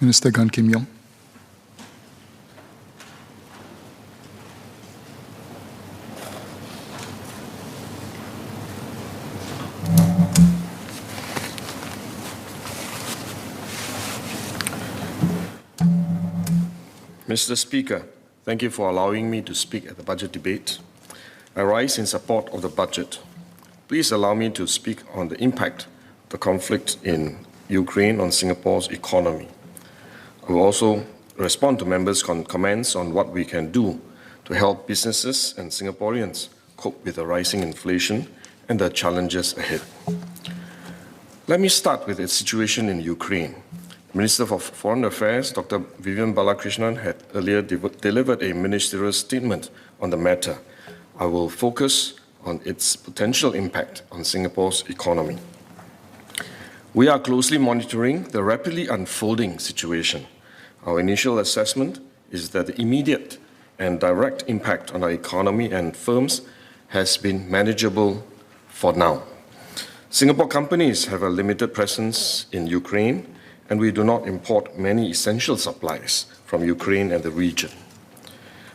Minister Gan Kim Yong. Mr. Speaker, thank you for allowing me to speak at the budget debate. I rise in support of the budget. Please allow me to speak on the impact of the conflict in Ukraine on Singapore's economy. I will also respond to members' comments on what we can do to help businesses and Singaporeans cope with the rising inflation and the challenges ahead. Let me start with the situation in Ukraine. Minister for Foreign Affairs, Dr. Vivian Balakrishnan, had earlier delivered a ministerial statement on the matter. I will focus on its potential impact on Singapore's economy. We are closely monitoring the rapidly unfolding situation. Our initial assessment is that the immediate and direct impact on our economy and firms has been manageable for now. Singapore companies have a limited presence in Ukraine, and we do not import many essential supplies from Ukraine and the region.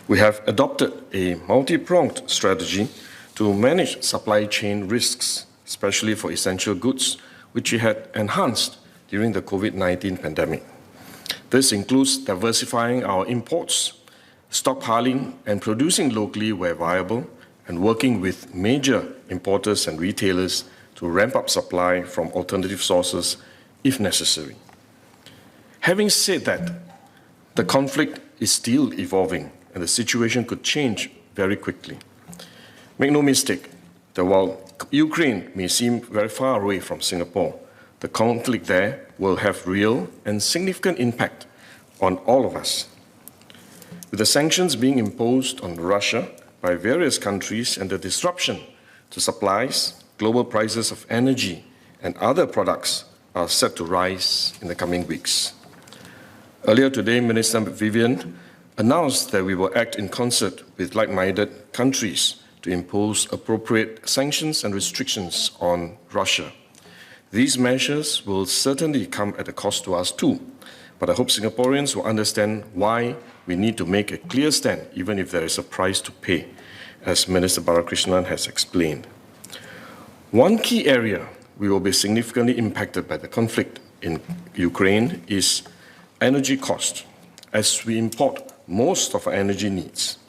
We have adopted a multi-pronged strategy to manage supply chain risks, especially for essential goods, which we had enhanced during the COVID-19 pandemic. This includes diversifying our imports, stockpiling and producing locally where viable, and working with major importers and retailers to ramp up supply from alternative sources if necessary. Having said that, the conflict is still evolving and the situation could change very quickly. Make no mistake that while Ukraine may seem very far away from Singapore, the conflict there will have real and significant impact on all of us. With the sanctions being imposed on Russia by various countries and the disruption to supplies, global prices of energy and other products are set to rise in the coming weeks. Earlier today, Minister Vivian announced that we will act in concert with like-minded countries to impose appropriate sanctions and restrictions on Russia. These measures will certainly come at a cost to us too, but I hope Singaporeans will understand why we need to make a clear stand, even if there is a price to pay, as Minister Balakrishnan has explained. One key area we will be significantly impacted by the conflict in Ukraine is energy cost, as we import most of our energy needs.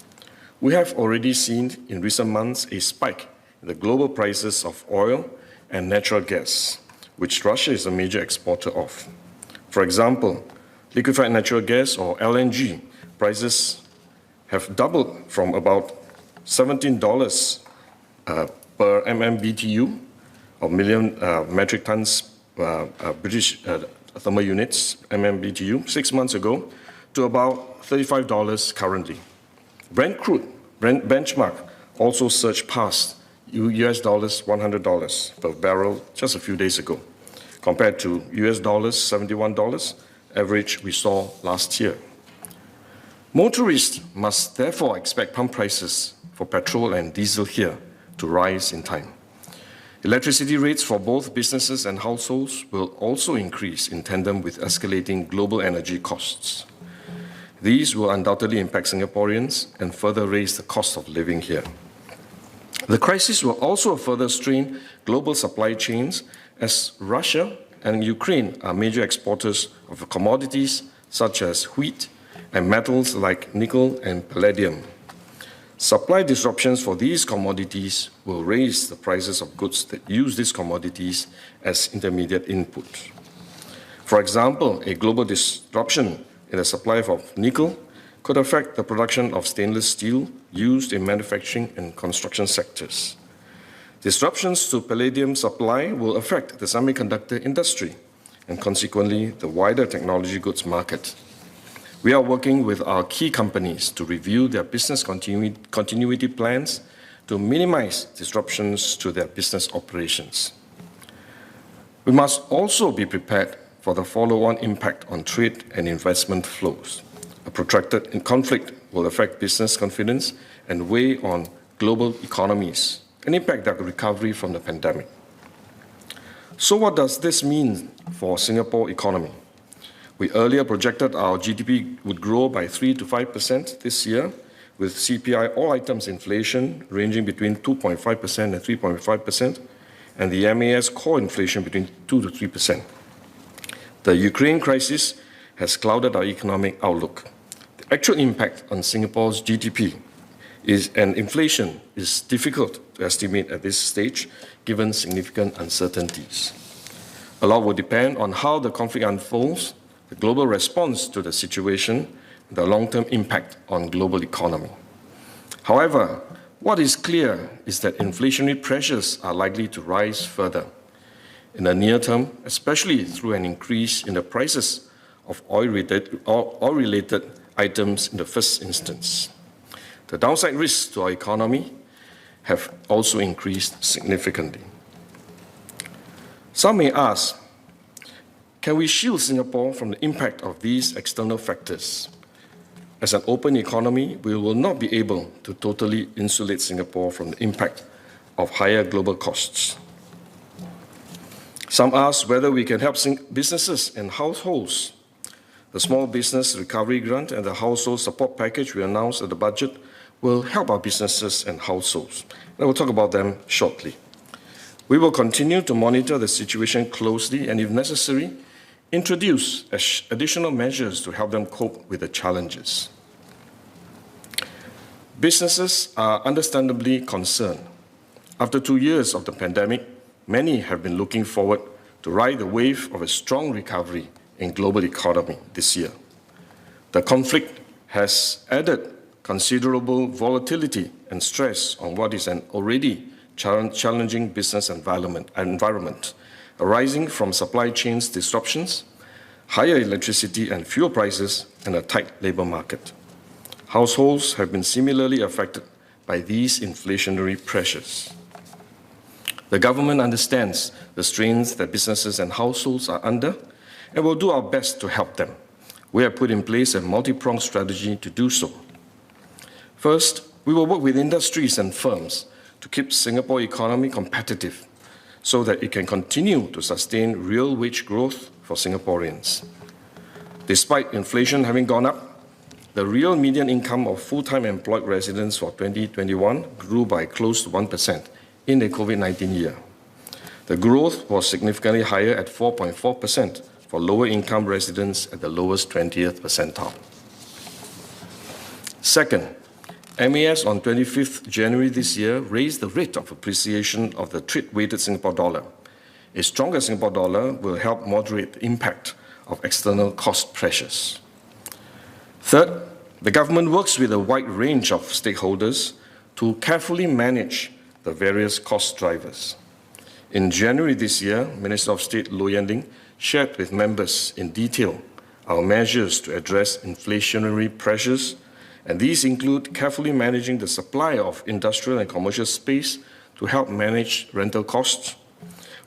We have already seen in recent months a spike in the global prices of oil and natural gas, which Russia is a major exporter of. For example, liquefied natural gas, or LNG, prices have doubled from about $17 per MMBTU, or million metric tons British thermal units, MMBTU, 6 months ago, to about $35 currently. Brent crude, Brent benchmark, also surged past US dollars $100 per barrel just a few days ago, compared to US dollars $71 average we saw last year. Motorists must therefore expect pump prices for petrol and diesel here to rise in time. Electricity rates for both businesses and households will also increase in tandem with escalating global energy costs. These will undoubtedly impact Singaporeans and further raise the cost of living here. The crisis will also further strain global supply chains, as Russia and Ukraine are major exporters of commodities such as wheat and metals like nickel and palladium. Supply disruptions for these commodities will raise the prices of goods that use these commodities as intermediate input. For example, a global disruption in the supply of nickel could affect the production of stainless steel used in manufacturing and construction sectors. Disruptions to palladium supply will affect the semiconductor industry and consequently the wider technology goods market. We are working with our key companies to review their business continuity plans to minimize disruptions to their business operations. We must also be prepared for the follow-on impact on trade and investment flows. A protracted conflict will affect business confidence and weigh on global economies and impact their recovery from the pandemic. So what does this mean for Singapore economy? We earlier projected our GDP would grow by 3 to 5% this year, with CPI all items inflation ranging between 2.5% and 3.5%, and the MAS core inflation between 2 to 3%. The Ukraine crisis has clouded our economic outlook. The actual impact on Singapore's GDP and inflation is difficult to estimate at this stage, given significant uncertainties. A lot will depend on how the conflict unfolds, the global response to the situation, and the long-term impact on global economy. However, what is clear is that inflationary pressures are likely to rise further in the near term, especially through an increase in the prices of oil-related items in the first instance. The downside risks to our economy have also increased significantly. Some may ask, can we shield Singapore from the impact of these external factors? As an open economy, we will not be able to totally insulate Singapore from the impact of higher global costs. Some ask whether we can help businesses and households. The Small Business Recovery Grant and the Household Support Package we announced at the budget will help our businesses and households. I will talk about them shortly. We will continue to monitor the situation closely and, if necessary, introduce additional measures to help them cope with the challenges. Businesses are understandably concerned. After 2 years of the pandemic, many have been looking forward to ride the wave of a strong recovery in global economy this year. The conflict has added considerable volatility and stress on what is an already challenging business environment arising from supply chains disruptions, higher electricity and fuel prices, and a tight labor market. Households have been similarly affected by these inflationary pressures. The government understands the strains that businesses and households are under and will do our best to help them. We have put in place a multi-pronged strategy to do so. First, we will work with industries and firms to keep Singapore economy competitive so that it can continue to sustain real wage growth for Singaporeans. Despite inflation having gone up, the real median income of full-time employed residents for 2021 grew by close to 1% in the COVID-19 year. The growth was significantly higher at 4.4% for lower-income residents at the lowest 20th percentile. Second, MAS on 25th January this year raised the rate of appreciation of the trade-weighted Singapore dollar. A stronger Singapore dollar will help moderate the impact of external cost pressures. Third, the government works with a wide range of stakeholders to carefully manage the various cost drivers. In January this year, Minister of State Low Yen Ling shared with members in detail our measures to address inflationary pressures, and these include carefully managing the supply of industrial and commercial space to help manage rental costs,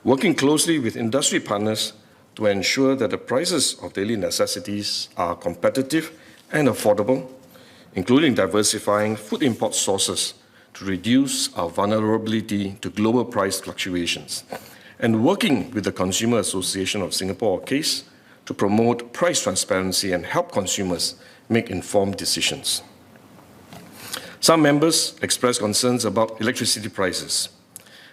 working closely with industry partners to ensure that the prices of daily necessities are competitive and affordable, including diversifying food import sources to reduce our vulnerability to global price fluctuations, and working with the Consumer Association of Singapore, CASE, to promote price transparency and help consumers make informed decisions. Some members expressed concerns about electricity prices.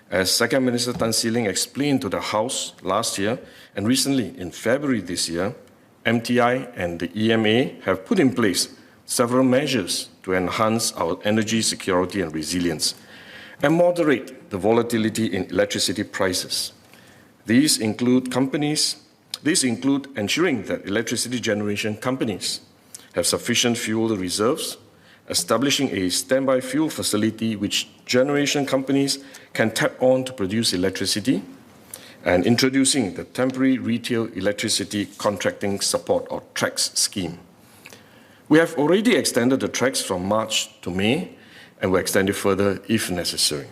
As Second Minister Tan See Leng explained to the House last year and recently in February this year, MTI and the EMA have put in place several measures to enhance our energy security and resilience and moderate the volatility in electricity prices. These include ensuring that electricity generation companies have sufficient fuel reserves, establishing a standby fuel facility which generation companies can tap on to produce electricity, and introducing the Temporary Retail Electricity Contracting Support, or TREX scheme. We have already extended the TREX from March to May and will extend it further if necessary.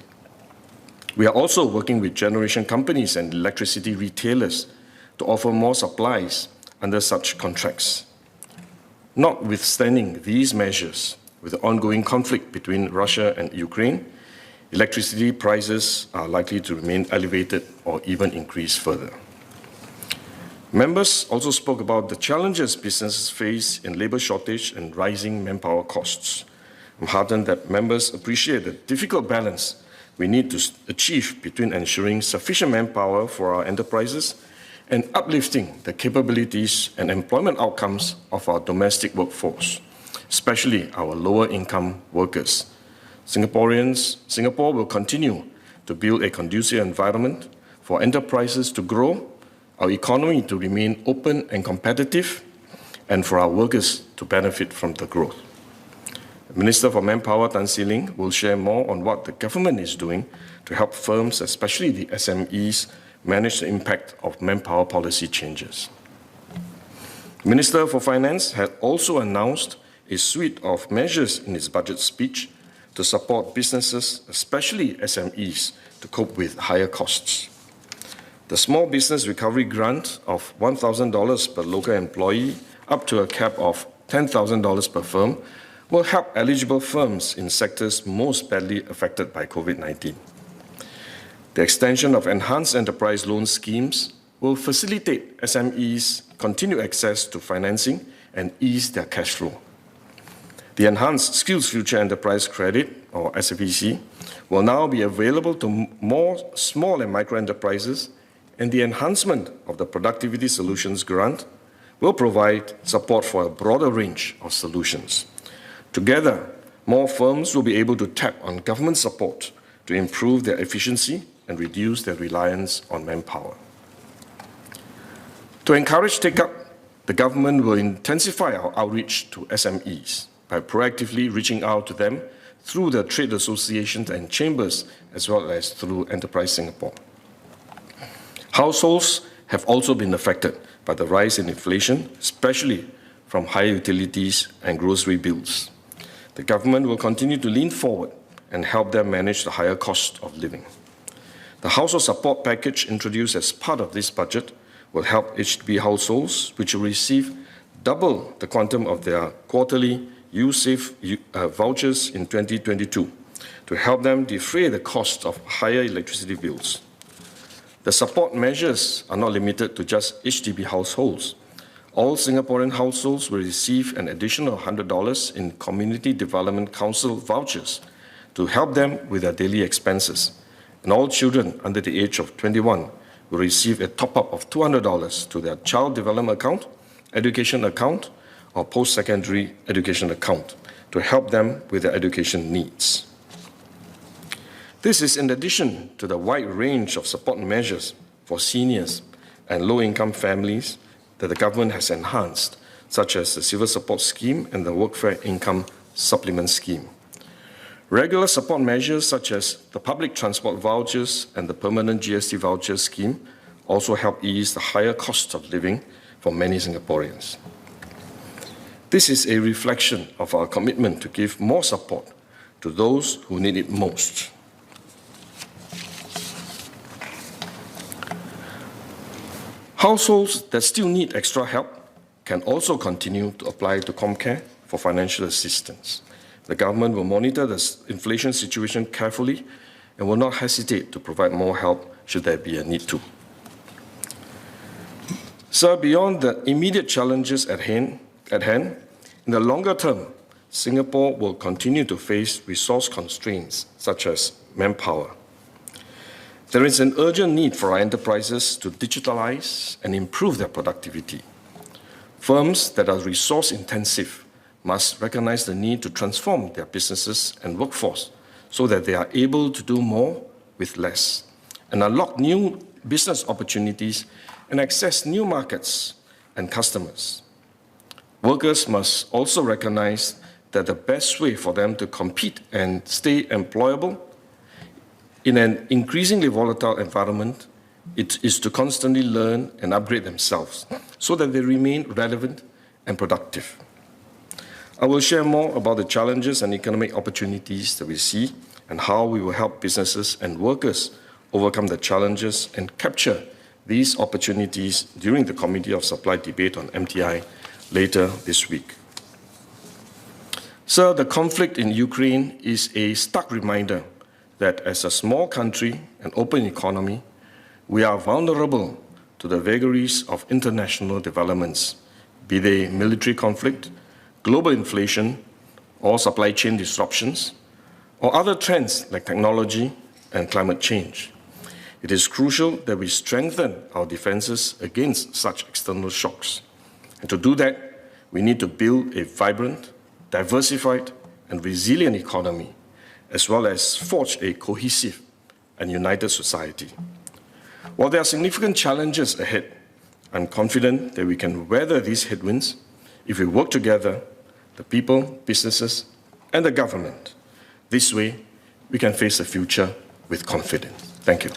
We are also working with generation companies and electricity retailers to offer more supplies under such contracts. Notwithstanding these measures, with the ongoing conflict between Russia and Ukraine, electricity prices are likely to remain elevated or even increase further. Members also spoke about the challenges businesses face in labour shortage and rising manpower costs. I'm heartened that members appreciate the difficult balance we need to achieve between ensuring sufficient manpower for our enterprises and uplifting the capabilities and employment outcomes of our domestic workforce, especially our lower-income workers. Singapore will continue to build a conducive environment for enterprises to grow, our economy to remain open and competitive, and for our workers to benefit from the growth. The Minister for Manpower, Tan See Ling, will share more on what the government is doing to help firms, especially the SMEs, manage the impact of manpower policy changes. The Minister for Finance had also announced a suite of measures in his budget speech to support businesses, especially SMEs, to cope with higher costs. The Small Business Recovery Grant of $1,000 per local employee up to a cap of $10,000 per firm will help eligible firms in sectors most badly affected by COVID-19. The extension of enhanced enterprise loan schemes will facilitate SMEs' continued access to financing and ease their cash flow. The Enhanced Skills Future Enterprise Credit, or SFEC, will now be available to more small and micro enterprises, and the enhancement of the Productivity Solutions Grant will provide support for a broader range of solutions. Together, more firms will be able to tap on government support to improve their efficiency and reduce their reliance on manpower. To encourage take-up, the government will intensify our outreach to SMEs by proactively reaching out to them through the trade associations and chambers, as well as through Enterprise Singapore. Households have also been affected by the rise in inflation, especially from higher utilities and grocery bills. The government will continue to lean forward and help them manage the higher cost of living. The household support package introduced as part of this budget will help HDB households, which will receive double the quantum of their quarterly YouSave vouchers in 2022, to help them defray the cost of higher electricity bills. The support measures are not limited to just HDB households. All Singaporean households will receive an additional $100 in Community Development Council vouchers to help them with their daily expenses. And all children under the age of 21 will receive a top-up of $200 to their child development account, education account, or post-secondary education account to help them with their education needs. This is in addition to the wide range of support measures for seniors and low-income families that the government has enhanced, such as the Civil Support Scheme and the Workfare Income Supplement Scheme. Regular support measures such as the public transport vouchers and the permanent GST voucher scheme also help ease the higher cost of living for many Singaporeans. This is a reflection of our commitment to give more support to those who need it most. Households that still need extra help can also continue to apply to ComCare for financial assistance. The government will monitor the inflation situation carefully and will not hesitate to provide more help should there be a need to. Sir, beyond the immediate challenges at hand, in the longer term, Singapore will continue to face resource constraints such as manpower. There is an urgent need for our enterprises to digitalize and improve their productivity. Firms that are resource-intensive must recognize the need to transform their businesses and workforce so that they are able to do more with less and unlock new business opportunities and access new markets and customers. Workers must also recognize that the best way for them to compete and stay employable in an increasingly volatile environment, it is to constantly learn and upgrade themselves so that they remain relevant and productive. I will share more about the challenges and economic opportunities that we see and how we will help businesses and workers overcome the challenges and capture these opportunities during the Committee of Supply debate on MTI later this week. Sir, the conflict in Ukraine is a stark reminder that as a small country and open economy, we are vulnerable to the vagaries of international developments, be they military conflict, global inflation, or supply chain disruptions, or other trends like technology and climate change. It is crucial that we strengthen our defenses against such external shocks. And to do that, we need to build a vibrant, diversified, and resilient economy, as well as forge a cohesive and united society. While there are significant challenges ahead, I'm confident that we can weather these headwinds if we work together, the people, businesses, and the government. This way, we can face the future with confidence. Thank you.